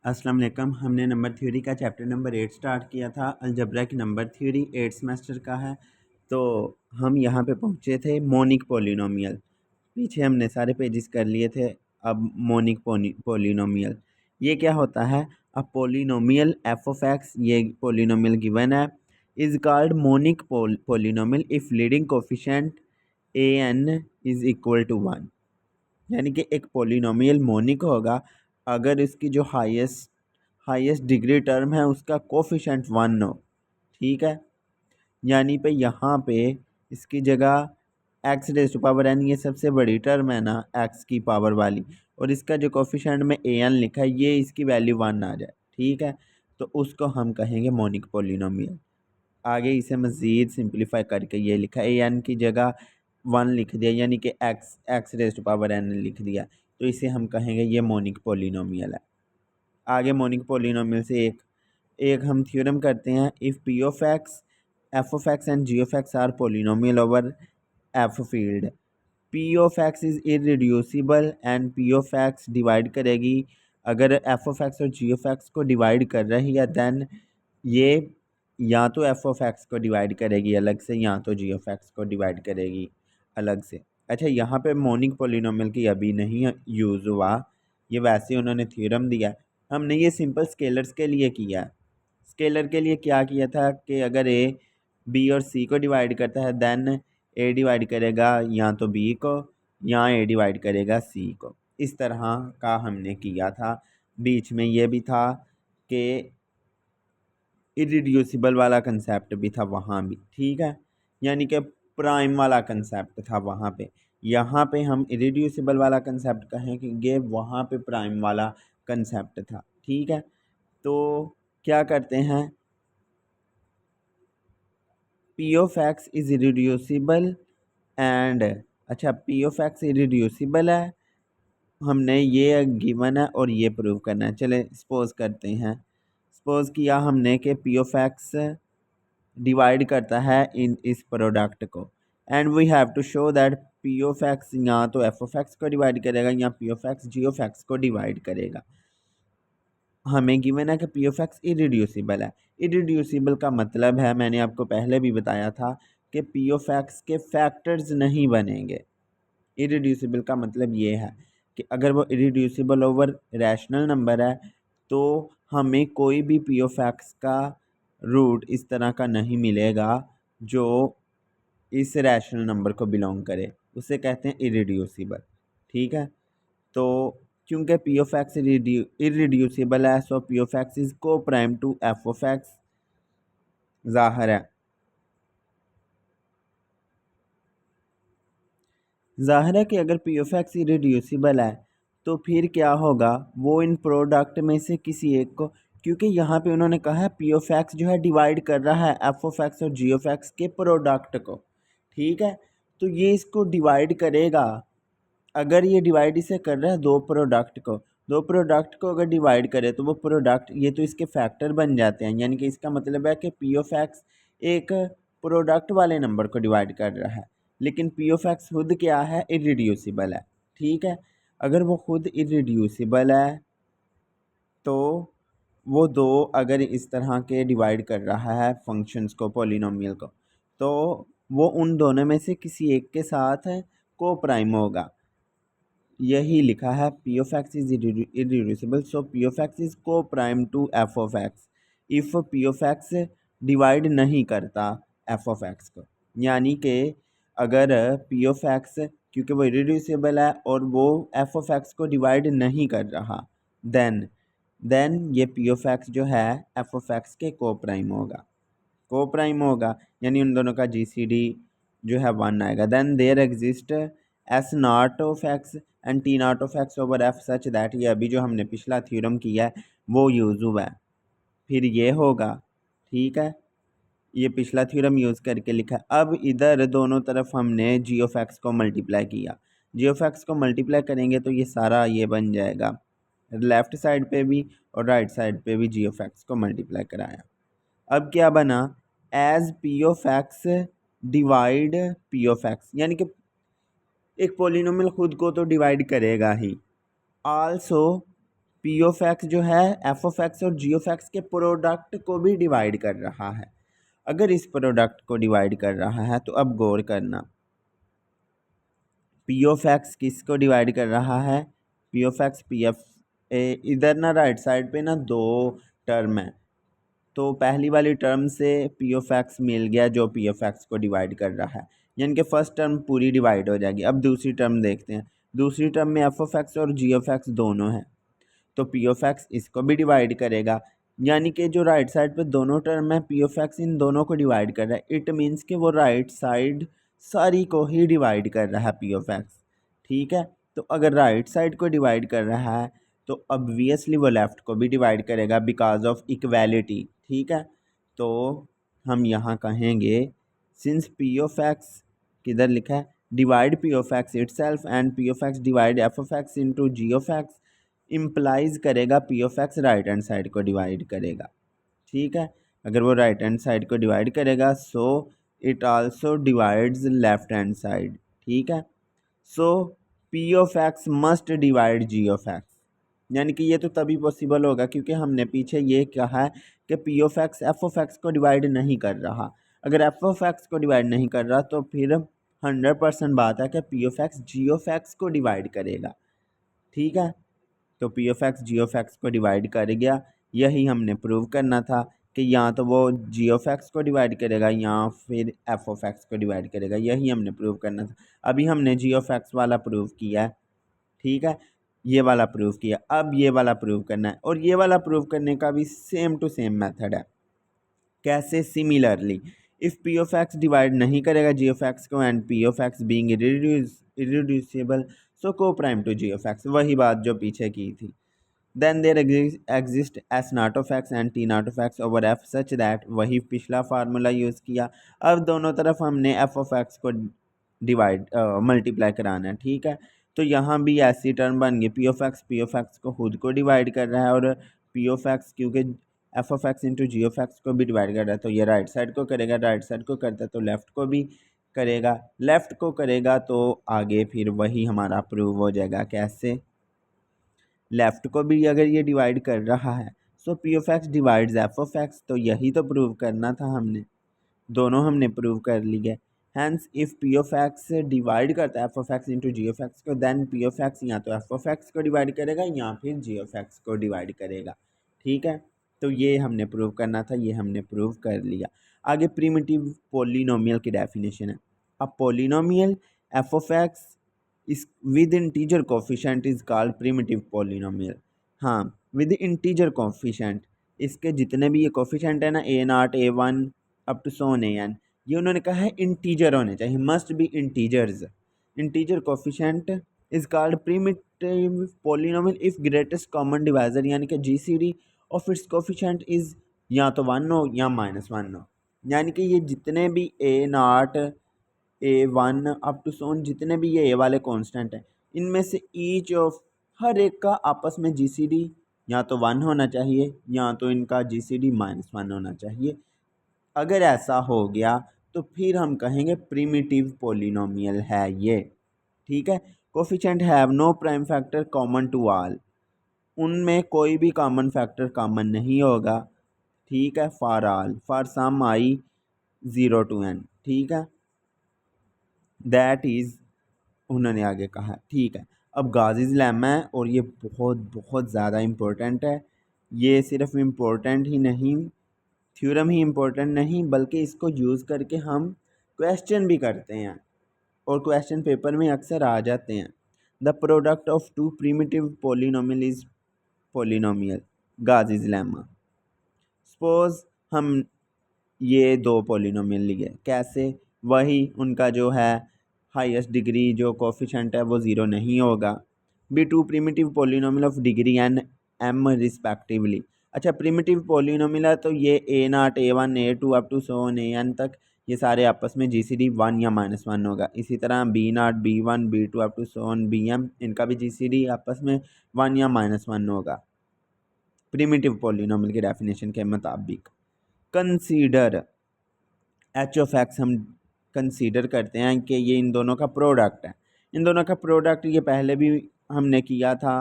अस्सलाम वालेकुम। हमने नंबर थ्योरी का चैप्टर नंबर 8 स्टार्ट किया था। अलजब्रा की नंबर थ्योरी 8 सेमेस्टर का है। तो हम यहाँ पे पहुँचे थे मोनिक पोलिनोमियल। पीछे हमने सारे पेजेस कर लिए थे। अब मोनिक पोलिनोमियल ये क्या होता है? A polynomial F of X, ये पोलिनोमियल गिवन है, is called monic polynomial if leading coefficient A N is equal to 1। यानी कि एक पोलिनोमियल मोनिक होगा अगर इसकी जो हाईएस्ट डिग्री टर्म है उसका कोफिशेंट 1 हो। ठीक है, यानी पे यहाँ पे इसकी जगह X raise to power N, ये सबसे बड़ी टर्म है ना एक्स की पावर वाली, और इसका जो कोफिशेंट में ए एन लिखा है ये इसकी वैल्यू 1 आ जाए। ठीक है, तो उसको हम कहेंगे मोनिक पोलिनोमियल। आगे इसे मज़ीद सिंप्लीफाई करके ये लिखा ए एन की जगह 1 लिख दिया, यानी कि X raise to power N लिख दिया, तो इसे हम कहेंगे ये मोनिक पोलिनोमियल है। आगे मोनिक पोलिनोमियल से एक हम थ्योरम करते हैं। If P of x, F of x and ji of x are polynomial over F field, P of x is irreducible and P of x divide करेगी, अगर F of x और जी of x को divide कर रही है then ये या तो एफ ऑफ एक्स को डिवाइड करेगी अलग से या तो जी ऑफ एक्स को डिवाइड करेगी अलग से। अच्छा, यहाँ पे मोनिक पोलिनोमियल की अभी नहीं यूज़ हुआ, ये वैसे ही उन्होंने थ्योरम दिया। हमने ये सिंपल स्केलर्स के लिए किया है। स्केलर के लिए क्या किया था कि अगर ए बी और सी को डिवाइड करता है दैन ए डिवाइड करेगा या तो बी को या ए डिवाइड करेगा सी को। इस तरह का हमने किया था। बीच में ये भी था कि इरिड्यूसिबल वाला कंसेप्ट भी था वहाँ भी। ठीक है, यानी कि प्राइम वाला कंसेप्ट था वहाँ पे। यहाँ पे हम इरिड्यूसिबल वाला कंसेप्ट कहेंगे, वहाँ पे प्राइम वाला कंसेप्ट था। ठीक है, तो क्या करते हैं, P of x is irreducible and, अच्छा पी ऑफ एक्स इरिड्यूसिबल है, हमने ये गिवन है और ये प्रूव करना है। चले सपोज करते हैं, सपोज किया हमने कि पी ऑफ एक्स डिवाइड करता है इन इस प्रोडक्ट को, and we have to show that P of x या तो एफ ऑफ एक्स को डिवाइड करेगा या P of x ji of x को डिवाइड करेगा। हमें गिवन है कि पी ऑफ एक्स इरिड्यूसिबल है। इरिड्यूसिबल का मतलब है, मैंने आपको पहले भी बताया था, कि पी ऑफ एक्स के फैक्टर्स नहीं बनेंगे। इरिड्यूसिबल का मतलब ये है कि अगर वो इरिड्यूसिबल ओवर रैशनल नंबर है तो हमें कोई भी पी ऑफ एक्स का रूट इस तरह का नहीं मिलेगा जो इस रैशनल नंबर को बिलोंग करे, उसे कहते हैं इरिड्यूसिबल। ठीक है, तो क्योंकि पी ऑफ एक्स इरिड्यूसिबल है, so P of x is coprime to F of X. ज़ाहिर है, कि अगर पी ऑफ एक्स इरिड्यूसिबल है तो फिर क्या होगा, वो इन प्रोडक्ट में से किसी एक को, क्योंकि यहाँ पे उन्होंने कहा है पी ऑफ एक्स जो है डिवाइड कर रहा है एफ ऑफ एक्स और जी ऑफ एक्स के प्रोडक्ट को। ठीक है, तो ये इसको डिवाइड करेगा। अगर ये डिवाइड इसे कर रहा है दो प्रोडक्ट को अगर डिवाइड करे तो वो प्रोडक्ट ये तो इसके फैक्टर बन जाते हैं, यानी कि इसका मतलब है कि पी ऑफ एक्स एक प्रोडक्ट वाले नंबर को डिवाइड कर रहा है, लेकिन पी ऑफ एक्स खुद क्या है, इरिड्यूसिबल है। ठीक है, अगर वो खुद इरिड्यूसिबल है तो वो दो अगर इस तरह के डिवाइड कर रहा है फंक्शंस को, पोलिनोमियल को, तो वो उन दोनों में से किसी एक के साथ को प्राइम होगा। यही लिखा है p of x is irreducible, so P of x is coprime to F of x if P of x divide नहीं करता एफ ऑफ एक्स को। यानी कि अगर पी ऑफ एक्स, क्योंकि वो इरिड्यूसिबल है और वो एफ ऑफ एक्स को डिवाइड नहीं कर रहा, देन ये पी ऑफ एक्स जो है एफ ऑफ एक्स के को प्राइम होगा, यानी उन दोनों का GCD जो है 1 आएगा। Then there exist s naught of x and t naught of x over f such that, ये अभी जो हमने पिछला थ्योरम किया है वो यूज़ हुआ है, फिर ये होगा। ठीक है, ये पिछला थ्योरम यूज़ करके लिखा है। अब इधर दोनों तरफ हमने जी ऑफ एक्स को मल्टीप्लाई किया, जी ऑफ एक्स को मल्टीप्लाई करेंगे तो ये सारा ये बन जाएगा, लेफ़्ट साइड पे भी और राइट साइड पे भी जी ऑफ एक्स को मल्टीप्लाई कराया। अब क्या बना, as p of x divide p of x, यानी कि एक पोलिनोमियल खुद को तो डिवाइड करेगा ही, आल्सो पी ऑफ एक्स जो है एफ ऑफ एक्स और जी ऑफ एक्स के प्रोडक्ट को भी डिवाइड कर रहा है। अगर इस प्रोडक्ट को डिवाइड कर रहा है तो अब गौर करना, पी ऑफ एक्स किसको डिवाइड कर रहा है, p of x P F, इधर ना राइट साइड पे ना दो टर्म है, तो पहली वाली टर्म से पी ऑफ एक्स मिल गया जो पी ऑफ एक्स को डिवाइड कर रहा है, यानी कि फर्स्ट टर्म पूरी डिवाइड हो जाएगी। अब दूसरी टर्म देखते हैं, दूसरी टर्म में एफ ऑफ एक्स और जी ऑफ एक्स दोनों हैं, तो पी ऑफ एक्स इसको भी डिवाइड करेगा, यानी कि जो राइट साइड पे दोनों टर्म है पी ऑफ एक्स इन दोनों को डिवाइड कर रहा है। इट मीन्स कि वो राइट साइड सारी को ही डिवाइड कर रहा है पी ऑफ एक्स। ठीक है, तो अगर राइट साइड को डिवाइड कर रहा है तो ऑब्वियसली वो लेफ़्ट को भी डिवाइड करेगा बिकॉज ऑफ इक्वेलिटी। ठीक है, तो हम यहाँ कहेंगे सिंस पी ऑफ एक्स किधर लिखा है, divide p of x itself and P of x divide f of x into g of x implies करेगा p of x right hand side को डिवाइड करेगा। ठीक है, अगर वो राइट हैंड साइड को डिवाइड करेगा so it also divides left hand side. ठीक है, so P of x must divide g of x, यानी कि ये तो तभी पॉसिबल होगा क्योंकि हमने पीछे ये कहा है कि P of x F of x को डिवाइड नहीं कर रहा। अगर एफ ऑफ एक्स को डिवाइड नहीं कर रहा तो फिर 100% बात है कि P of x ji of x को डिवाइड करेगा। ठीक है, तो p of x ji of x को डिवाइड कर गया, यही हमने प्रूव करना था कि या तो वो जी ऑफ एक्स को डिवाइड करेगा या फिर एफ ऑफ एक्स को डिवाइड करेगा, यही हमने प्रूव करना था। अभी हमने जी ऑफ एक्स वाला प्रूव किया है। ठीक है, ये वाला प्रूव किया, अब ये वाला प्रूव करना है, और ये वाला प्रूव करने का भी सेम टू सेम मेथड है। कैसे, similarly if P of x divide नहीं करेगा जी ऑफ एक्स को and P of x being irreducible so coprime to g of x, वही बात जो पीछे की थी। Then there exist s naught of x and t naught of x over f such that, वही पिछला formula use किया। अब दोनों तरफ हमने एफ ऑफ एक्स को डिवाइड मल्टीप्लाई कराना है। ठीक है, तो यहाँ भी ऐसी टर्म बन गई, पी ऑफ एक्स को खुद को डिवाइड कर रहा है और पी ऑफ एक्स क्योंकि f of x into g of x को भी डिवाइड कर रहा है तो ये राइट साइड को करेगा, राइट साइड को करता है तो लेफ़्ट को भी करेगा, लेफ़्ट को करेगा तो आगे फिर वही हमारा प्रूव हो जाएगा। कैसे, लेफ़्ट को भी अगर ये डिवाइड कर रहा है so P of x divides f of x, तो यही तो प्रूव करना था हमने, दोनों हमने प्रूव कर लिए। Hence if P of x divide करता है f of x into g of x को देन पी ऑफ एक्स या तो एफ ऑफ एक्स को डिवाइड करेगा या फिर जी ऑफ एक्स को डिवाइड करेगा। ठीक है, तो ये हमने प्रूव करना था, ये हमने प्रूव कर लिया। आगे प्रिमिटिव पोलिनोमियल की डेफिनेशन है। A polynomial F of x इस with integer coefficient is called primitive polynomial. हाँ, विद इंटीजर कोफिशेंट, इसके जितने भी ये कोफिशेंट है ना A0 A1 up to Son AN, ये उन्होंने कहा है इंटीजर होने चाहिए, must be integers. Integer coefficient is called primitive polynomial if greatest common divisor, यानी कि GCD of its coefficient is या तो 1 हो या -1 हो, यानी कि ये जितने भी A0 A1 अप टू सोन जितने भी ये ए वाले कांस्टेंट हैं इनमें से ईच ऑफ हर एक का आपस में GCD या तो 1 होना चाहिए या तो इनका GCD -1 होना चाहिए। अगर ऐसा हो गया तो फिर हम कहेंगे प्रिमिटिव पोलिनोमियल है ये। ठीक है, coefficient have no prime factor common to all, उनमें कोई भी कॉमन फैक्टर कॉमन नहीं होगा। ठीक है, for all for some I 0 to N। ठीक है, दैट इज़ उन्होंने आगे कहा। ठीक है, अब गाज़ीज़ लेमा है और ये बहुत बहुत ज़्यादा इम्पोर्टेंट है। ये सिर्फ इम्पोर्टेंट ही नहीं, थ्योरम ही इम्पोर्टेंट नहीं बल्कि इसको यूज़ करके हम क्वेश्चन भी करते हैं और क्वेश्चन पेपर में अक्सर आ जाते हैं। The product of two primitive polynomial is polynomial Gauss's lemma. Suppose हम ये दो पोलिनोमियल लिए, कैसे, वही उनका जो है हाईएस्ट डिग्री जो कोफिशेंट है वो ज़ीरो नहीं होगा। Be two primitive polynomial of degree n m respectively. अच्छा, प्रिमिटिव पोलिनोमियल है तो ये A0 A1 A2 up to so on AN तक ये सारे आपस में GCD 1 या -1 होगा। इसी तरह B0 B1 B2 up to so on BM, इनका भी GCD आपस में 1 या -1 होगा प्रिमिटिव पोलिनोमियल की डेफिनेशन के मुताबिक। कंसीडर एच ऑफ एक्स, हम कंसीडर करते हैं कि ये इन दोनों का प्रोडक्ट है। इन दोनों का प्रोडक्ट ये पहले भी हमने किया था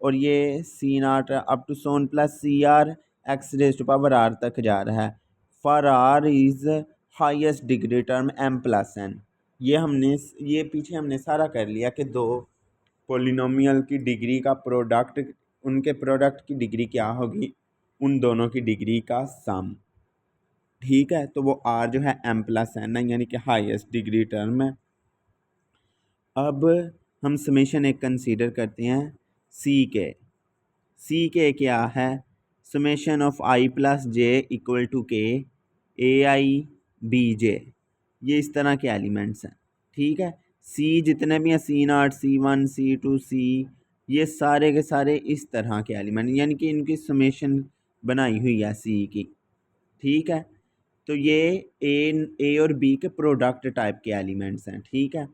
और ये c naught up to so on plus c r x raise to power r तक जा रहा है। For r is highest degree term m plus n. ये पीछे हमने सारा कर लिया कि दो पोलिनोमियल की डिग्री का प्रोडक्ट, उनके प्रोडक्ट की डिग्री क्या होगी, उन दोनों की डिग्री का सम। ठीक है, तो वो आर जो है एम प्लस एन है, यानी कि हाईएस्ट डिग्री टर्म है। अब हम समेशन एक कंसीडर करते हैं सी के क्या है, summation of I plus J equal to K A I B J, ये इस तरह के एलिमेंट्स हैं। ठीक है, सी जितने भी हैं, सी नाट, सी वन, सी टू, सी, ये सारे के सारे इस तरह के एलिमेंट, यानी कि इनकी समेशन बनाई हुई है सी की। ठीक है, तो ये ए और बी के प्रोडक्ट टाइप के एलिमेंट्स हैं। ठीक है,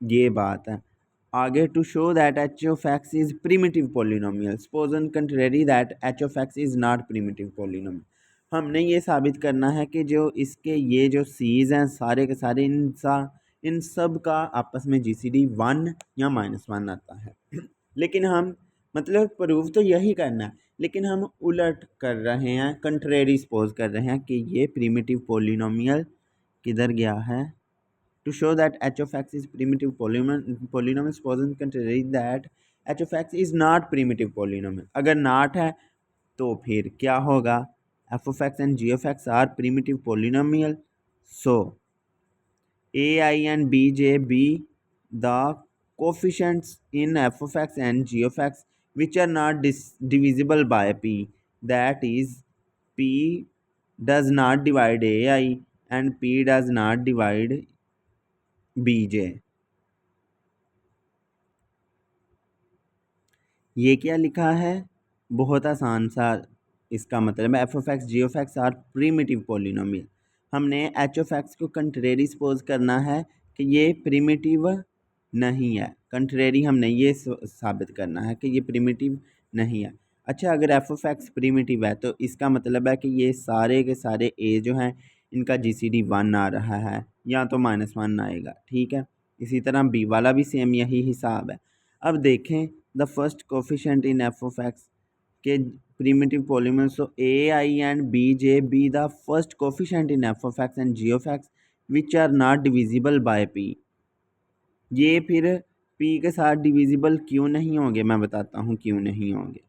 ये बात है। आगे, to show that h of x is primitive polynomial, suppose on contrary that h of x is not primitive polynomial. हमने ये साबित करना है कि जो इसके ये जो सीज हैं सारे के सारे, इन सब का आपस में जीसीडी 1 या -1 आता है। लेकिन हम मतलब प्रूव तो यही करना है, लेकिन हम उलट कर रहे हैं, कंट्रेरी सपोज कर रहे हैं कि ये प्रीमिटिव पोलिनोमियल किधर गया है। To show that h of x is primitive polynomial, suppose and consider that h of x is not primitive polynomial। अगर not है तो फिर क्या होगा, f of x and g of x are primitive polynomial, so a I and b j be the coefficients in f of x and g of x which are not divisible by p, that is p does not divide ai and p does not divide bj। ये क्या लिखा है, बहुत आसान सा इसका मतलब है, f of x ji of x are primitive polynomial. हमने एच ऑफ एक्स को कंट्रेरी सपोज करना है कि ये प्रीमिटिव नहीं है, कंट्रेरी हमने ये साबित करना है कि ये प्रीमिटिव नहीं है। अच्छा, अगर एफ ऑफ एक्स प्रीमिटिव है तो इसका मतलब है कि ये सारे के सारे ए जो हैं इनका जीसीडी 1 आ रहा है, या तो -1 आएगा। ठीक है, इसी तरह बी वाला भी सेम यही हिसाब है। अब देखें the first coefficient in f of x के primitive polynomial, so a i and b j b the first coefficient in f of x and ji of x which are not divisible by p. ये फिर P के साथ divisible क्यों नहीं होंगे, मैं बताता हूँ क्यों नहीं होंगे।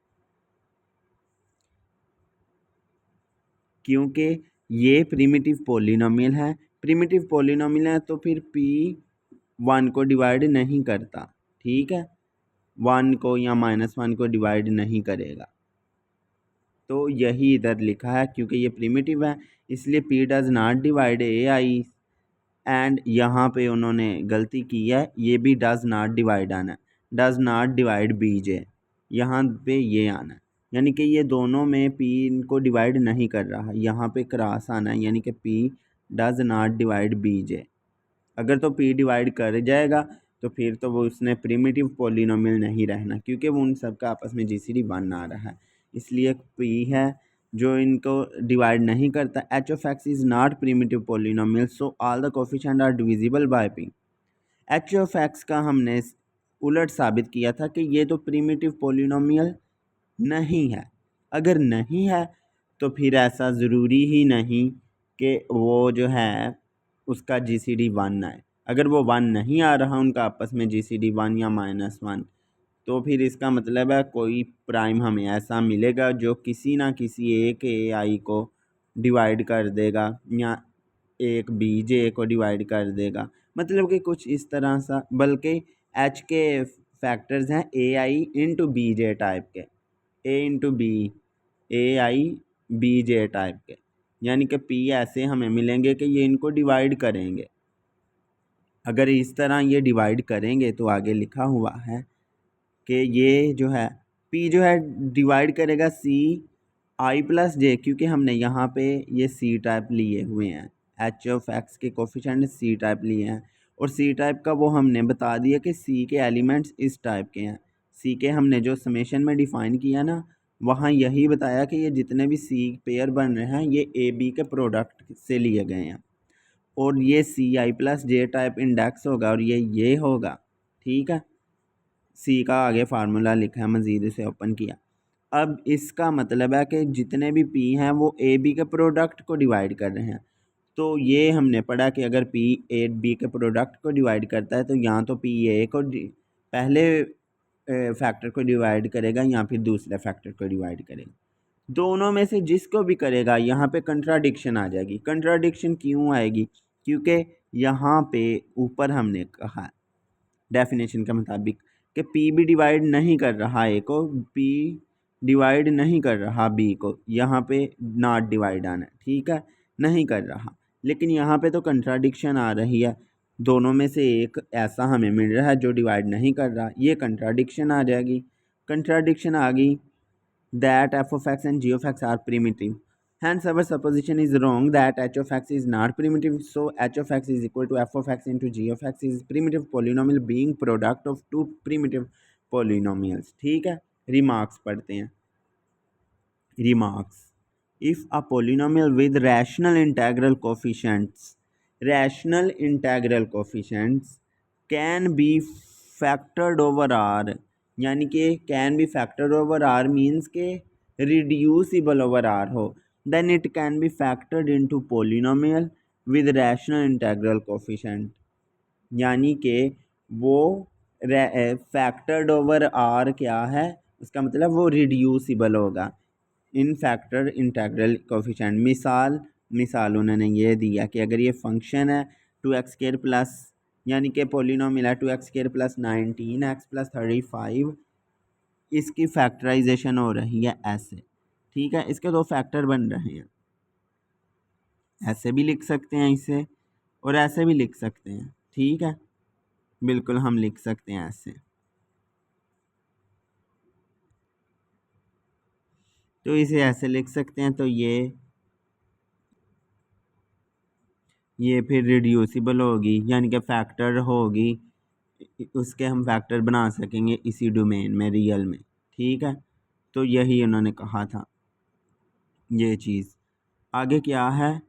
क्योंकि ये प्रीमिटिव पोलिनोमियल है, प्रीमिटिव पोलिनोमियल है तो फिर पी 1 को डिवाइड नहीं करता। ठीक है, 1 को या -1 को डिवाइड नहीं करेगा, तो यही इधर लिखा है। क्योंकि ये प्रीमिटिव है इसलिए P does not divide A i, and यहाँ पे उन्होंने गलती की है, ये भी डज़ नॉट डिवाइड आना है, does not divide b j, यहाँ पे ये आना है, यानी कि ये दोनों में पी इनको डिवाइड नहीं कर रहा, यहाँ पे क्रॉस आना है, यानी कि p does not divide b j. अगर तो पी डिवाइड कर जाएगा तो फिर तो वो उसने प्रीमिटिव पोलिनोमियल नहीं रहना, क्योंकि वो उन सब का आपस में जीसीडी 1 आ रहा है, इसलिए पी है जो इनको डिवाइड नहीं करता। H of x is not primitive polynomial, so all the coefficient are divisible by p. H of x का हमने उलट साबित किया था कि ये तो प्रीमिटिव पोलिनोमियल नहीं है। अगर नहीं है तो फिर ऐसा ज़रूरी ही नहीं कि वो जो है उसका जीसीडी 1 आए। अगर वो 1 नहीं आ रहा उनका आपस में जीसीडी 1 या -1, तो फिर इसका मतलब है कोई प्राइम हमें ऐसा मिलेगा जो किसी ना किसी एक ए आई को डिवाइड कर देगा या एक बी जे को डिवाइड कर देगा, मतलब कि कुछ इस तरह सा। बल्कि एच के फैक्टर्स हैं ए आई इंटू बी जे टाइप के, ए इंटू बी, ए आई बी जे टाइप के, यानी कि पी ऐसे हमें मिलेंगे कि ये इनको डिवाइड करेंगे। अगर इस तरह ये डिवाइड करेंगे तो आगे लिखा हुआ है कि ये जो है पी जो है डिवाइड करेगा सी आई प्लस जे, क्योंकि हमने यहाँ पे ये सी टाइप लिए हुए हैं, एच ऑफ एक्स के कोफिशिएंट सी टाइप लिए हैं, और सी टाइप का वो हमने बता दिया कि सी के एलिमेंट्स इस टाइप के हैं। सी के हमने जो समेशन में डिफ़ाइन किया ना, वहाँ यही बताया कि ये जितने भी सी पेयर बन रहे हैं ये ए बी के प्रोडक्ट से लिए गए हैं, और ये सी आई प्लस जे टाइप इंडेक्स होगा और ये होगा। ठीक है, सी का आगे फार्मूला लिखा है, मज़ीद इसे ओपन किया। अब इसका मतलब है कि जितने भी पी हैं वो ए बी के प्रोडक्ट को डिवाइड कर रहे हैं। तो ये हमने पढ़ा कि अगर पी ए बी के प्रोडक्ट को डिवाइड करता है तो यहाँ तो पी ए को पहले फैक्टर को डिवाइड करेगा या फिर दूसरे फैक्टर को डिवाइड करेगा। दोनों में से जिसको भी करेगा यहाँ पे कंट्राडिक्शन आ जाएगी। कंट्राडिक्शन क्यों आएगी? क्योंकि यहाँ पे ऊपर हमने कहा डेफिनेशन के मुताबिक कि पी भी डिवाइड नहीं कर रहा ए को, पी डिवाइड नहीं कर रहा बी को, यहाँ पे नॉट डिवाइड आना है, ठीक है, नहीं कर रहा। लेकिन यहाँ पे तो कंट्राडिक्शन आ रही है, दोनों में से एक ऐसा हमें मिल रहा है जो डिवाइड नहीं कर रहा, ये कंट्राडिक्शन आ जाएगी। कंट्राडिक्शन आ गई that f of x and g of x are primitive. Hence, our supposition is wrong that h of x is not primitive. So, h of x is equal to f of x into g of x is primitive polynomial being product of two primitive polynomials. ठीक है, remarks पढ़ते हैं। Remarks: if a polynomial with rational integral coefficients can be factored over r, यानी कि can be factor over r means के reducible over r हो, then it can be factored into polynomial with rational integral coefficient, यानी कि वो factored over are क्या है, उसका मतलब वो रिड्यूसिबल होगा इन फैक्टर इंटेग्रल कोफिशेंट। मिसाल उन्होंने ये दिया कि अगर ये फंक्शन है 2x² प्लस, यानी कि पोलिनोमियल है 2x² प्लस 19x प्लस 35, इसकी फैक्टराइजेशन हो रही है ऐसे, ठीक है, इसके दो फैक्टर बन रहे हैं, ऐसे भी लिख सकते हैं इसे और ऐसे भी लिख सकते हैं, ठीक है, बिल्कुल हम लिख सकते हैं ऐसे। तो इसे ऐसे लिख सकते हैं, तो ये फिर रिड्यूसिबल होगी, यानी कि फैक्टर होगी, उसके हम फैक्टर बना सकेंगे इसी डोमेन में, रियल में, ठीक है। तो यही उन्होंने कहा था ये चीज़। आगे क्या है,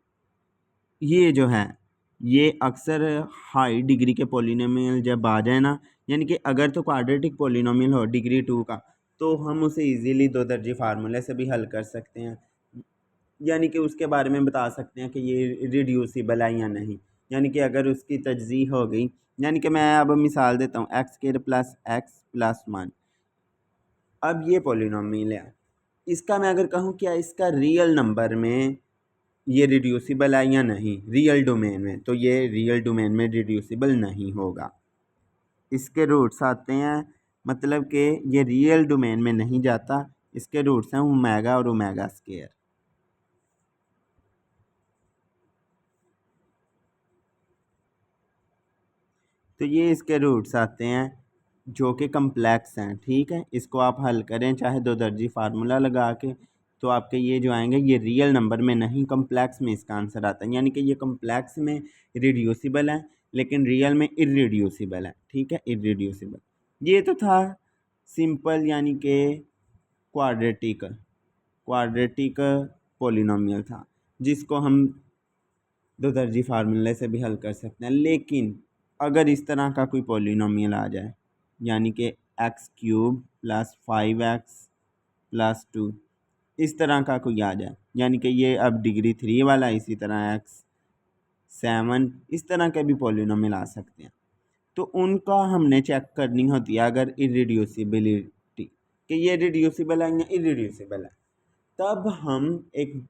ये जो है ये अक्सर हाई डिग्री के पोलिनोमियल जब आ जाए ना, यानी कि अगर तो क्वाड्रेटिक पोलिनोमियल हो डिग्री 2 का, तो हम उसे इजीली दो दर्जी फार्मूले से भी हल कर सकते हैं, यानी कि उसके बारे में बता सकते हैं कि ये रिड्यूसिबल है या नहीं। यानी कि अगर उसकी तजज़ीह हो गई, यानी कि मैं अब मिसाल देता हूँ x² प्लस एक्स प्लस 1, अब ये पोलिनोमियल है, इसका मैं अगर कहूँ क्या इसका रियल नंबर में ये रिड्यूसिबल है या नहीं रियल डोमेन में, तो ये रियल डोमेन में रिड्यूसिबल नहीं होगा। इसके रूट्स आते हैं, मतलब कि ये रियल डोमेन में नहीं जाता, इसके रूट्स हैं ओमेगा और ओमेगा स्क्वायर। तो ये इसके रूट्स आते हैं जो कि कम्प्लेक्स हैं, ठीक है, इसको आप हल करें चाहे दो दर्जी फार्मूला लगा के, तो आपके ये जो आएंगे ये रियल नंबर में नहीं, कम्प्लेक्स में इसका आंसर आता है, यानी कि ये कम्प्लेक्स में रिड्यूसिबल है लेकिन रियल में इरिड्यूसिबल है, ठीक है, इरिड्यूसिबल। ये तो था सिंपल, यानी कि क्वाड्रेटिक पोलिनोमियल था, जिसको हम दो दर्जी फार्मूले से भी हल कर सकते हैं। लेकिन अगर इस तरह का कोई पोलिनोमियल आ जाए, यानी कि x³ प्लस 5x प्लस 2, इस तरह का कोई आ जाए, यानी कि ये अब डिग्री 3 वाला, इसी तरह x7, इस तरह के भी पोलिनोमियल आ सकते हैं, तो उनका हमने चेक करनी होती है अगर इरिड्यूसिबिलिटी, कि ये रिड्यूसिबल है या इरिड्यूसिबल है, तब हम एक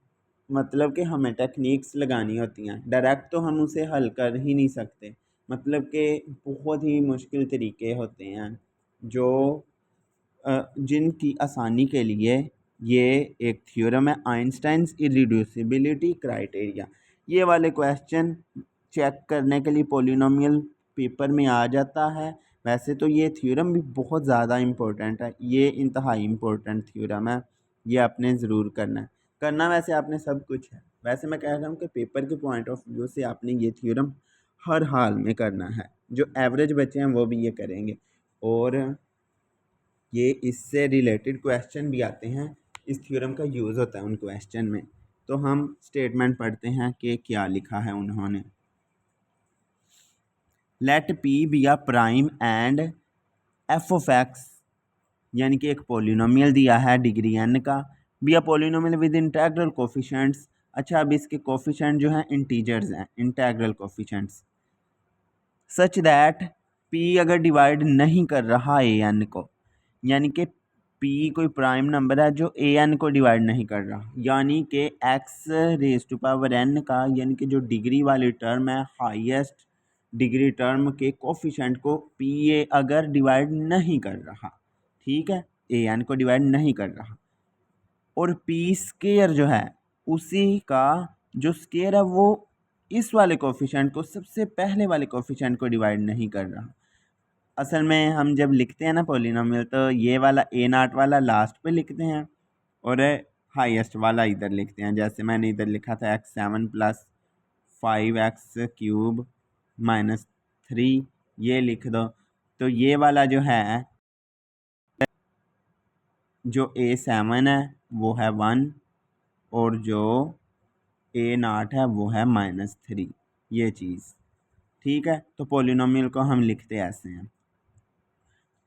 मतलब कि हमें टेक्निक्स लगानी होती हैं, डायरेक्ट तो हम उसे हल कर ही नहीं सकते, मतलब कि बहुत ही मुश्किल तरीके होते हैं जो जिनकी आसानी के लिए ये एक थ्योरम है, आइंस्टाइन्स इरिड्यूसिबिलिटी क्राइटेरिया। ये वाले क्वेश्चन चेक करने के लिए पॉलिनोमियल पेपर में आ जाता है। वैसे तो ये थ्योरम भी बहुत ज़्यादा इम्पोर्टेंट है, ये इंतहाई इम्पोर्टेंट थ्योरम है, ये आपने ज़रूर करना वैसे आपने सब कुछ है, वैसे मैं कह रहा हूँ कि पेपर के पॉइंट ऑफ व्यू से आपने ये थ्योरम हर हाल में करना है, जो एवरेज बच्चे हैं वो भी ये करेंगे, और ये इससे रिलेटेड क्वेश्चन भी आते हैं, इस थ्योरम का यूज़ होता है उन क्वेश्चन में। तो हम स्टेटमेंट पढ़ते हैं कि क्या लिखा है उन्होंने। Let P be a prime and f of x यानी कि एक पोलिनोमियल दिया है डिग्री n का, be a polynomial with integral coefficients. अच्छा, अब इसके कोफिशेंट जो हैं इंटीजर्स हैं, integral coefficients, such that p अगर डिवाइड नहीं कर रहा ए एन को, यानी कि पी कोई प्राइम नंबर है जो ए एन को डिवाइड नहीं कर रहा, यानी कि x raise to power n का, यानी कि जो डिग्री वाली टर्म है, हाईएस्ट डिग्री टर्म के कोफिशेंट को पी ए अगर डिवाइड नहीं कर रहा, ठीक है, ए एन को डिवाइड नहीं कर रहा, और पी स्केयर जो है उसी का जो स्केयर है वो इस वाले कोफिशेंट को, सबसे पहले वाले कोफिशेंट को डिवाइड नहीं कर रहा। असल में हम जब लिखते हैं ना पॉलिनोमियल, तो ये वाला ए नाट वाला लास्ट पे लिखते हैं और हाईएस्ट वाला इधर लिखते हैं। जैसे मैंने इधर लिखा था x7 + 5x³ -3, ये लिख दो। तो ये वाला जो है, जो a7 है वो है 1 और जो a0 है वो है -3, ये चीज़, ठीक है। तो पॉलिनोमियल को हम लिखते ऐसे हैं।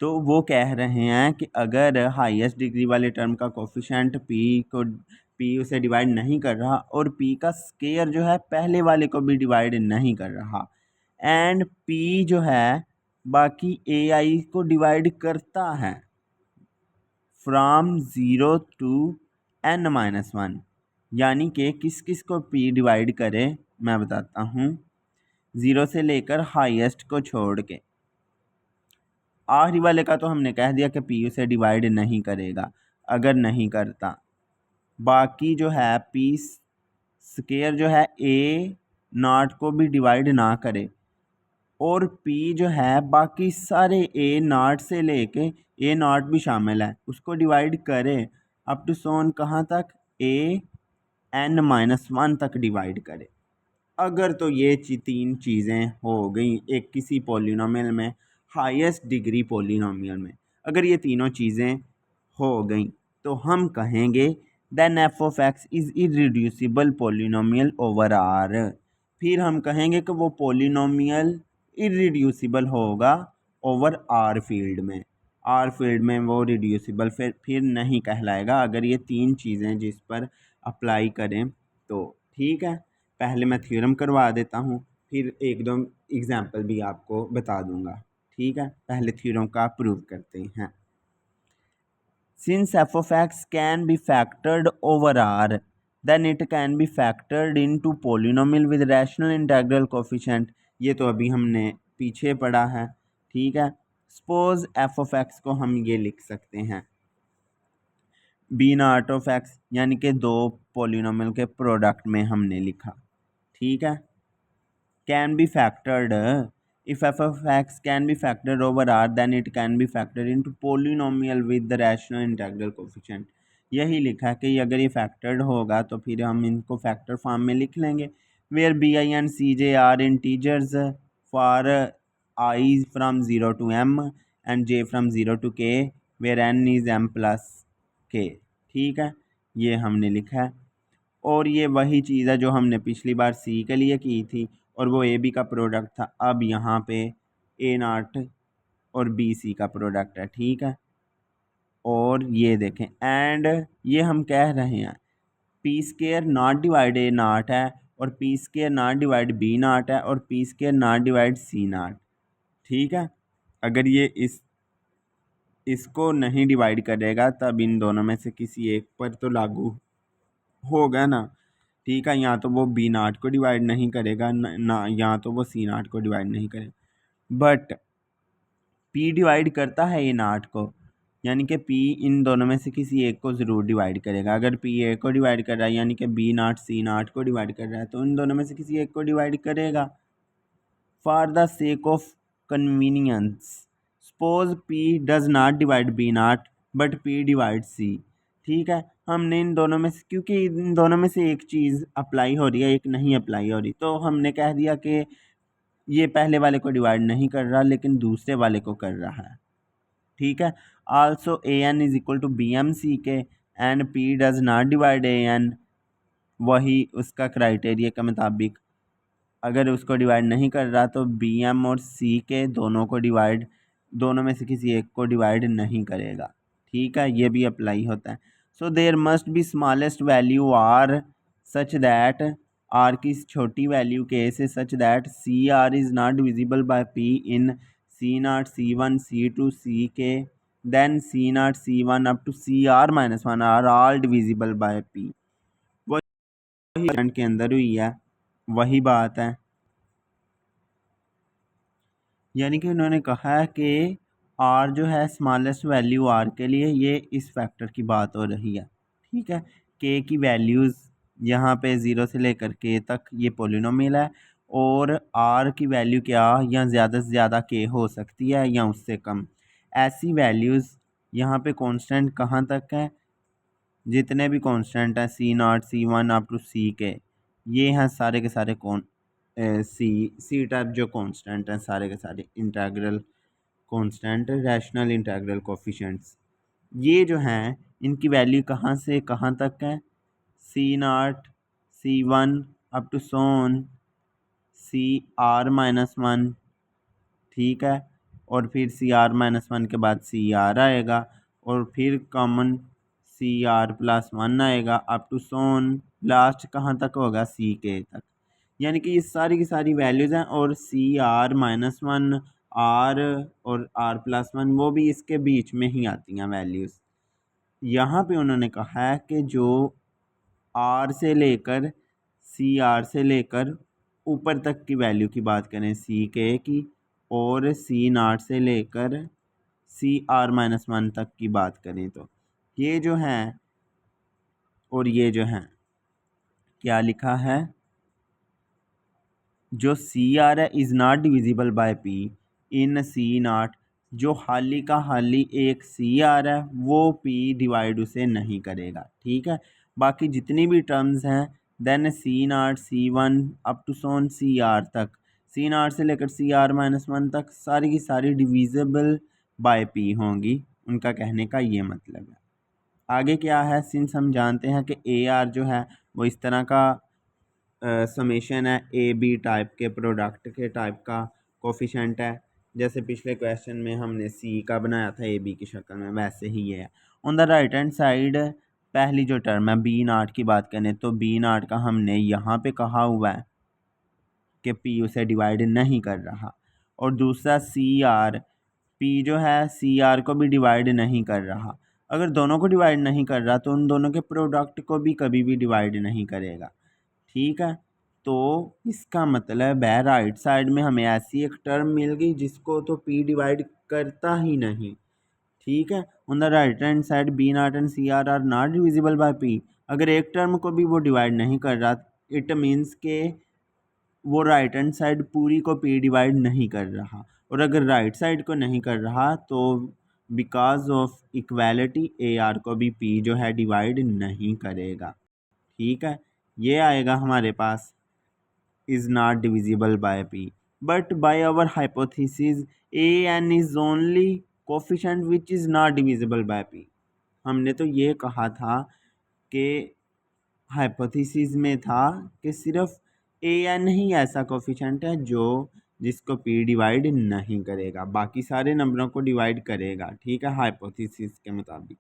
तो वो कह रहे हैं कि अगर हाईएस्ट डिग्री वाले टर्म का कोफिशेंट पी उसे डिवाइड नहीं कर रहा और पी का स्केयर जो है पहले वाले को भी डिवाइड नहीं कर रहा, एंड पी जो है बाकी ए आई को डिवाइड करता है फ्रॉम 0 टू n-1, यानी कि किस किस को पी डिवाइड करे, मैं बताता हूँ। 0 से लेकर हाईएस्ट को छोड़ के, आखिरी वाले का तो हमने कह दिया कि पी उसे डिवाइड नहीं करेगा अगर नहीं करता। बाकी जो है पी स्केयर जो है ए नॉट को भी डिवाइड ना करे, और पी जो है बाकी सारे ए नॉट से लेके ए नॉट भी शामिल है उसको डिवाइड करे अप टू सोन कहाँ तक, ए n-1 तक डिवाइड करे। अगर तो ये तीन चीज़ें हो गई एक किसी पॉलिनोमियल में, हाईएस्ट डिग्री पॉलिनोमियल में, अगर ये तीनों चीज़ें हो गई तो हम कहेंगे then f of x is irreducible polynomial over r. फिर हम कहेंगे कि वो पॉलिनोमियल इरेड्यूसिबल होगा ओवर आर फील्ड में। आर फील्ड में वो रिड्यूसिबल फिर नहीं कहलाएगा अगर ये तीन चीज़ें जिस पर अप्लाई करें तो, ठीक है। पहले मैं थ्योरम करवा देता हूँ, फिर एक दो एग्जाम्पल भी आपको बता दूंगा, ठीक है। पहले थ्योरम का प्रूव करते हैं। Since f of x can be factored over r, then it can be factored into polynomial with rational integral coefficient. ये तो अभी हमने पीछे पढ़ा है, ठीक है। सपोज एफ ऑफ एक्स को हम ये लिख सकते हैं बी नॉट ऑफ एक्स, यानी कि दो पॉलिनोमियल के प्रोडक्ट में हमने लिखा, ठीक है। Can be factored, if f of x can be factored over r then it can be factored into polynomial with the rational integral coefficient. यही लिखा है कि अगर ये फैक्टर्ड होगा तो फिर हम इनको फैक्टर फॉर्म में लिख लेंगे, where b i and c j are integers for i from 0 to m and j from 0 to k, where n is m plus k, ठीक है। ये हमने लिखा है और ये वही चीज़ है जो हमने पिछली बार सी के लिए की थी और वो ए बी का प्रोडक्ट था। अब यहाँ पे ए नॉट और बी सी का प्रोडक्ट है, ठीक है। और ये देखें, एंड ये हम कह रहे हैं p square not divide a naught है और p square not divide b naught है और p square not divide c naught, ठीक है। अगर ये इसको नहीं डिवाइड करेगा तब इन दोनों में से किसी एक पर तो लागू होगा ना, ठीक है। या तो वो बी नॉट को डिवाइड नहीं करेगा ना, या तो वो सी नॉट को डिवाइड नहीं करेगा, बट पी डिवाइड करता है ए नॉट को, यानी कि पी इन दोनों में से किसी एक को ज़रूर डिवाइड करेगा। अगर पी ए को डिवाइड कर रहा है यानी कि बी नॉट सी नॉट को डिवाइड कर रहा है तो इन दोनों में से किसी एक को डिवाइड करेगा। For the sake of convenience suppose p does not divide b naught but p divide c, ठीक है। हमने इन दोनों में से, क्योंकि इन दोनों में से एक चीज़ अप्लाई हो रही है एक नहीं अप्लाई हो रही, तो हमने कह दिया कि ये पहले वाले को डिवाइड नहीं कर रहा लेकिन दूसरे वाले को कर रहा है, ठीक है। Also a n is equal to b m c k and p does not divide a n, वही उसका क्राइटेरिया के मुताबिक अगर उसको डिवाइड नहीं कर रहा तो बी एम और सी के दोनों को डिवाइड दोनों में से किसी एक को डिवाइड नहीं करेगा। ठीक है, ये भी अप्लाई होता है। So there must be smallest value r such that, r की छोटी वैल्यू के से such that c r is not divisible by p in c naught c one c two c k, then c naught c one up to c r minus one are all divisible by p. वही के अंदर हुई है, वही बात है। यानी कि उन्होंने कहा है कि आर जो है स्मॉलेस्ट वैल्यू आर के लिए ये इस फैक्टर की बात हो रही है। ठीक है, के की वैल्यूज़ यहाँ पे ज़ीरो से लेकर के तक ये पोलिनोमियल है, और आर की वैल्यू क्या या ज़्यादा से ज़्यादा के हो सकती है या उससे कम। ऐसी वैल्यूज़ यहाँ पे कांस्टेंट कहाँ तक है, जितने भी कांस्टेंट हैं c naught c one up to c k, ये हैं सारे के सारे कौन सी टाइप जो कांस्टेंट हैं सारे के सारे integral constant, rational integral coefficients, ये जो हैं इनकी वैल्यू कहाँ से कहाँ तक है, c naught c one up to so on c r minus one. ठीक है, और फिर सी आर माइनस वन के बाद सी आर आएगा, और फिर common c r plus one आएगा अप टू सोन लास्ट कहाँ तक होगा, सी के तक। यानी कि ये सारी की सारी वैल्यूज़ हैं, और c r minus one r और आर प्लस वन वो भी इसके बीच में ही आती हैं वैल्यूज़। यहाँ पे उन्होंने कहा है कि जो आर से लेकर सी आर से लेकर ऊपर तक की वैल्यू की बात करें सी के की, और सी नॉट से लेकर सी आर माइनस वन तक की बात करें, तो ये जो है और ये जो है क्या लिखा है, जो सी आर है is not divisible by p in c naught, जो हाली का हाली एक सी आर है वो पी डिवाइड उसे नहीं करेगा। ठीक है, बाकी जितनी भी टर्म्स हैं then c naught c one up to so on c r तक, सी नॉट से लेकर सी आर माइनस वन तक सारी की सारी डिविजिबल बाय पी होंगी, उनका कहने का ये मतलब है। आगे क्या है, सिंस हम जानते हैं कि ए आर जो है वो इस तरह का समेशन है ए बी टाइप के प्रोडक्ट के टाइप का कोफिशेंट है, जैसे पिछले क्वेश्चन में हमने सी का बनाया था ए बी की शक्ल में, वैसे ही ये है। On the right hand side पहली जो टर्म है बी नाट की बात करें तो बी नाट का हमने यहाँ पे कहा हुआ है कि पी उसे डिवाइड नहीं कर रहा, और दूसरा सी आर, पी जो है सी आर को भी डिवाइड नहीं कर रहा। अगर दोनों को डिवाइड नहीं कर रहा तो उन दोनों के प्रोडक्ट को भी कभी भी डिवाइड नहीं करेगा। ठीक है, तो इसका मतलब है राइट साइड में हमें ऐसी एक टर्म मिल गई जिसको तो पी डिवाइड करता ही नहीं। ठीक है, on the right hand side b naught and c r are not divisible by p, अगर एक टर्म को भी वो डिवाइड नहीं कर रहा इट मीन्स के वो राइट हैंड साइड पूरी को पी डिवाइड नहीं कर रहा, और अगर राइट साइड को नहीं कर रहा तो because of equality A R को भी पी जो है डिवाइड नहीं करेगा। ठीक है, ये आएगा हमारे पास is not divisible by p, but by our hypothesis a n is only coefficient which is not divisible by p। हमने तो ये कहा था कि हाइपोथेसिस में था कि सिर्फ ए एन ही ऐसा कोफिशेंट है जो जिसको पी डिवाइड नहीं करेगा, बाकी सारे नंबरों को डिवाइड करेगा। ठीक है, हाइपोथेसिस के मुताबिक।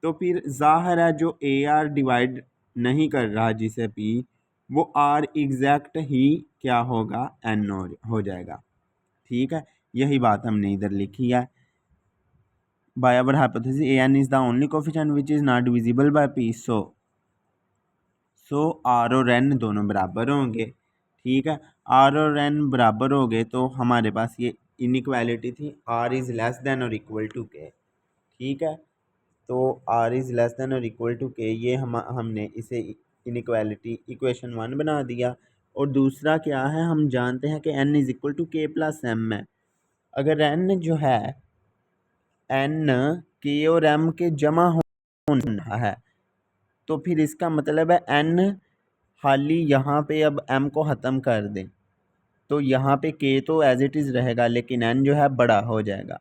तो फिर ज़ाहिर है जो ए आर डिवाइड नहीं कर रहा जिसे पी, वो आर एग्जैक्ट ही क्या होगा, एन हो जाएगा। ठीक है, यही बात हमने इधर लिखी है। By our hypothesis a N is the only coefficient which is not divisible by p, so r और एन दोनों बराबर होंगे। ठीक है, आर और एन बराबर हो गए तो हमारे पास ये इनइक्वालिटी थी आर इज़ लेस देन और इक्वल टू के। ठीक है, तो आर इज़ लेस देन और इक्वल टू के, ये हमने इसे इनइक्वालिटी इक्वेशन वन बना दिया। और दूसरा क्या है, हम जानते हैं कि एन इज़ इक्वल टू के प्लस एम है। अगर एन जो है एन के और एम के जमा होना है तो फिर इसका मतलब है एन खाली यहाँ पे अब एम को ख़त्म कर दें तो यहाँ पे के तो एज इट इज़ रहेगा, लेकिन एन जो है बड़ा हो जाएगा,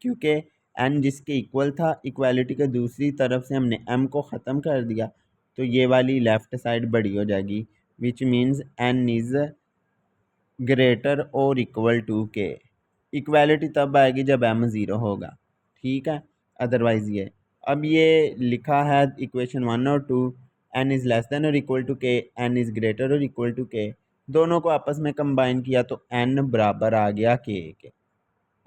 क्योंकि एन जिसके इक्वल था इक्वालिटी के दूसरी तरफ से हमने एम को ख़त्म कर दिया, तो ये वाली लेफ़्ट साइड बड़ी हो जाएगी, which means n is greater और इक्वल टू के। इक्वालिटी तब आएगी जब m ज़ीरो होगा, ठीक है। अदरवाइज़ ये अब ये लिखा है इक्वेशन 1 और 2, n इज़ लेस देन और equal to k, n is greater और इक्वल टू k, दोनों को आपस में कंबाइन किया तो n बराबर आ गया k के।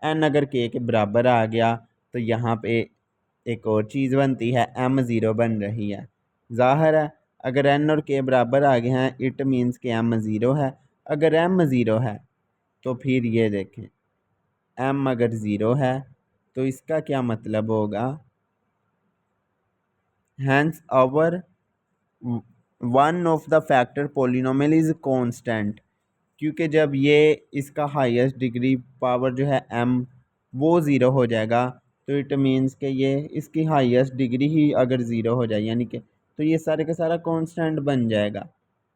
n अगर k के बराबर आ गया तो यहाँ पे एक और चीज़ बनती है, m ज़ीरो बन रही है। ज़ाहिर है अगर n और k बराबर आ गए हैं इट मीन्स कि m ज़ीरो है। अगर m ज़ीरो है तो फिर ये देखें m अगर ज़ीरो है तो इसका क्या मतलब होगा, hence our one of the factor polynomial is constant, क्योंकि जब ये इसका हाईएस्ट डिग्री पावर जो है m वो ज़ीरो हो जाएगा तो इट मीन्स कि ये इसकी हाईएस्ट डिग्री ही अगर ज़ीरो हो जाए यानी कि तो ये सारे का सारा कांस्टेंट बन जाएगा,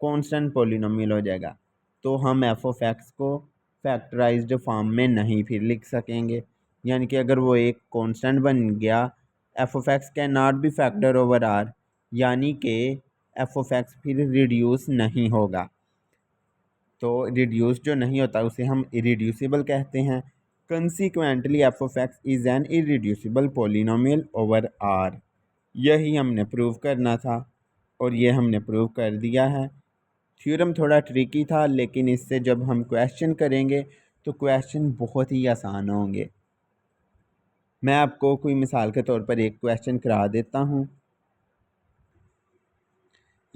कांस्टेंट पोलिनोमियल हो जाएगा। तो हम एफ ऑफ एक्स को फैक्टराइज्ड फॉर्म में नहीं फिर लिख सकेंगे, यानी कि अगर वो एक कांस्टेंट बन गया f of x can not be factor over r, यानी कि एफ ऑफ एक्स फिर रिड्यूस नहीं होगा। तो रिड्यूस जो नहीं होता उसे हम इरिड्यूसिबल कहते हैं। Consequently f of x is an irreducible polynomial over r. यही हमने प्रूव करना था और ये हमने प्रूव कर दिया है। थ्योरम थोड़ा ट्रिकी था लेकिन इससे जब हम क्वेश्चन करेंगे तो क्वेश्चन बहुत ही आसान होंगे। मैं आपको कोई मिसाल के तौर पर एक क्वेश्चन करा देता हूँ।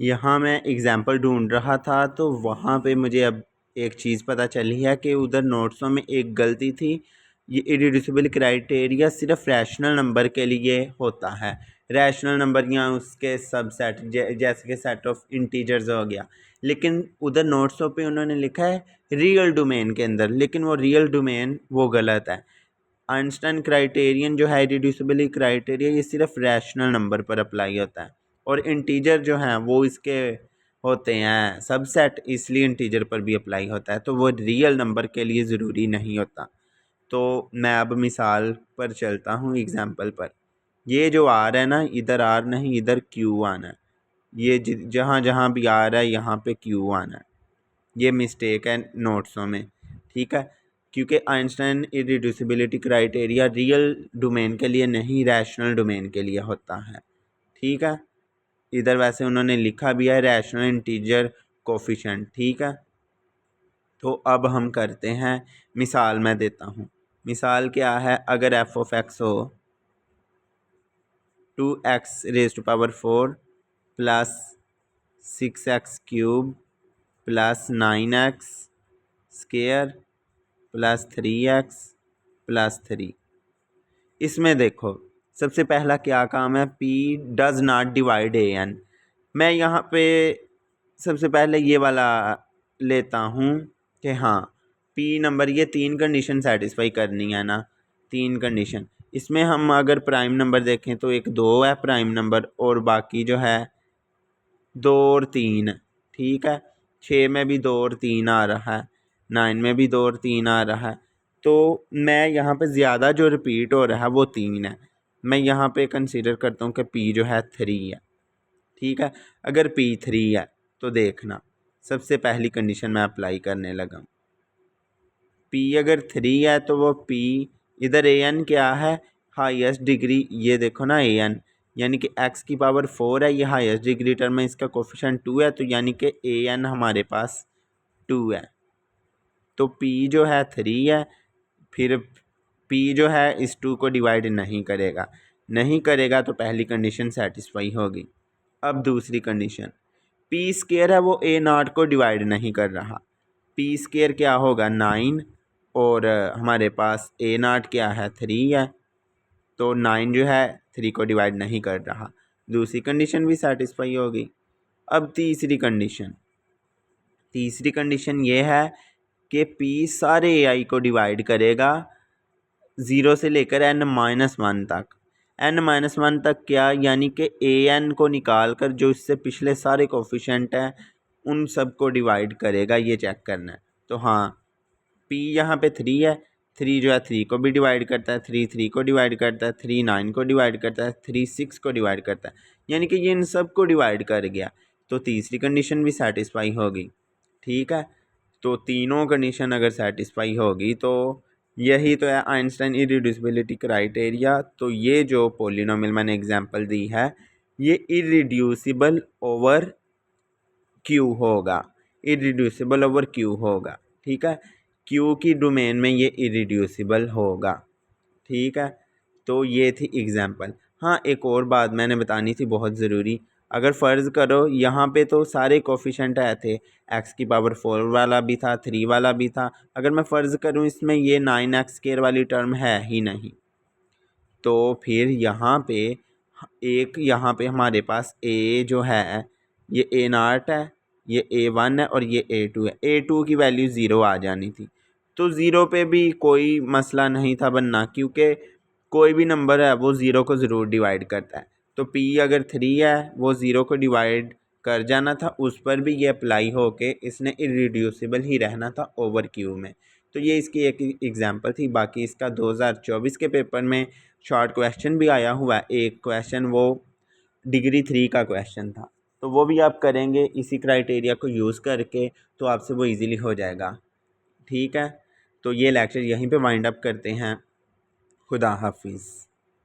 यहाँ मैं एग्ज़ाम्पल ढूंढ रहा था तो वहाँ पे मुझे अब एक चीज़ पता चली है कि उधर नोट्सों में एक गलती थी। ये इरिड्यूसिबल क्राइटेरिया सिर्फ रैशनल नंबर के लिए होता है। रैशनल नंबर या उसके सबसेट जैसे कि सेट ऑफ इंटीजर्स हो गया, लेकिन उधर नोट्सों पे उन्होंने लिखा है रियल डोमेन के अंदर, लेकिन वो रियल डोमेन वो गलत है। आइंस्टाइन क्राइटेरियन जो है इरिड्यूसिबिलिटी क्राइटेरिया ये सिर्फ रैशनल नंबर पर अप्लाई होता है और इंटीजर जो हैं वो इसके होते हैं सबसेट, इसलिए इंटीजर पर भी अप्लाई होता है, तो वो रियल नंबर के लिए ज़रूरी नहीं होता। तो मैं अब मिसाल पर चलता हूँ एग्ज़ाम्पल पर। ये जो आर है ना, इधर आर नहीं इधर क्यू आना है। ये जहाँ जहाँ भी आ रहा है यहाँ पे क्यू आना है। ये मिस्टेक है नोट्सों में, ठीक है, क्योंकि आइंस्टाइन इरिड्यूसिबिलिटी क्राइटेरिया रियल डोमेन के लिए नहीं रैशनल डोमेन के लिए होता है, ठीक है। इधर वैसे उन्होंने लिखा भी है रैशनल इंटीजर कोफिशिएंट, ठीक है। तो अब हम करते हैं मिसाल, मैं देता हूँ। मिसाल क्या है, अगर एफ ऑफ एक्स हो 2x⁴ plus 6x³ plus 9x² plus 3x plus 3। इसमें देखो सबसे पहला क्या काम है, p does not divide an। मैं यहाँ पे सबसे पहले ये वाला लेता हूँ कि हाँ p नंबर, ये 3 कंडीशन सेटिस्फाई करनी है ना, 3 कंडीशन। इसमें हम अगर प्राइम नंबर देखें तो एक 2 है प्राइम नंबर और बाकी जो है 2 और 3, ठीक है। 6 में भी 2 और 3 आ रहा है, 9 में भी 2 और 3 आ रहा है। तो मैं यहाँ पे ज़्यादा जो रिपीट हो रहा है वो 3 है। मैं यहाँ पे कंसीडर करता हूँ कि p जो है 3 है, ठीक है। अगर p 3 है तो देखना सबसे पहली कंडीशन मैं अप्लाई करने लगा। p अगर 3 है तो वो p इधर an क्या है, हाईएस्ट डिग्री, ये देखो ना an यानी कि x की पावर 4 है, ये हाईएस्ट डिग्री टर्म में इसका कोफिशिएंट 2 है, तो यानी कि an हमारे पास 2 है। तो p जो है 3 है, फिर p जो है इस 2 को डिवाइड नहीं करेगा तो पहली कंडीशन सेटिस्फाई होगी। अब दूसरी कंडीशन, p² है वो a0 को डिवाइड नहीं कर रहा। p² क्या होगा 9 और हमारे पास a0 क्या है 3 है, तो 9 जो है 3 को डिवाइड नहीं कर रहा। दूसरी कंडीशन भी सेटिस्फाई होगी। अब तीसरी कंडीशन ये है कि p सारे ai को डिवाइड करेगा 0 से लेकर n-1 तक। n-1 तक क्या, यानी कि an को निकाल कर जो इससे पिछले सारे कोफिशिएंट हैं उन सब को डिवाइड करेगा, ये चेक करना है। तो हाँ p यहाँ पे 3 है, 3 जो है 3 को भी डिवाइड करता है, 3 को डिवाइड करता है, 3 9 को डिवाइड करता है, 3 6 को डिवाइड करता है, यानी कि ये इन सब को डिवाइड कर गया। तो तीसरी कंडीशन भी सेटिस्फाई होगी, ठीक है। तो तीनों कंडीशन अगर सेटिस्फाई होगी तो यही तो है आइंस्टाइन इरिड्यूसिबिलिटी क्राइटेरिया। तो ये जो पोलिनोमियल मैंने एग्जांपल दी है ये इरिड्यूसिबल ओवर क्यू होगा, इरिड्यूसिबल ओवर क्यू होगा। ठीक है, क्यू की डोमेन में ये इरिड्यूसिबल होगा। ठीक है, तो ये थी एग्जांपल। हाँ, एक और बात मैंने बतानी थी बहुत ज़रूरी। अगर फ़र्ज़ करो यहाँ पे तो सारे कोफिशेंट आए थे, एक्स की पावर 4 वाला भी था, 3 वाला भी था। अगर मैं फ़र्ज़ करूँ इसमें ये 9x² वाली टर्म है ही नहीं, तो फिर यहाँ पे यहाँ पे हमारे पास ए जो है ये A0 है, ये A1 है और ये A2 है। A2 की वैल्यू 0 आ जानी थी, तो 0 पे भी कोई मसला नहीं था बनना, क्योंकि कोई भी नंबर है वो 0 को ज़रूर डिवाइड करता है। तो P अगर 3 है वो 0 को डिवाइड कर जाना था, उस पर भी ये अप्लाई हो के इसने इरिड्यूसिबल ही रहना था ओवर क्यू में। तो ये इसकी एक एग्जांपल थी। बाकी इसका 2024 के पेपर में शॉर्ट क्वेश्चन भी आया हुआ है। एक क्वेश्चन वो डिग्री 3 का क्वेश्चन था, तो वो भी आप करेंगे इसी क्राइटेरिया को यूज़ करके, तो आपसे वो इजीली हो जाएगा। ठीक है, तो ये लेक्चर यहीं पे वाइंड अप करते हैं। खुदा हाफिज़।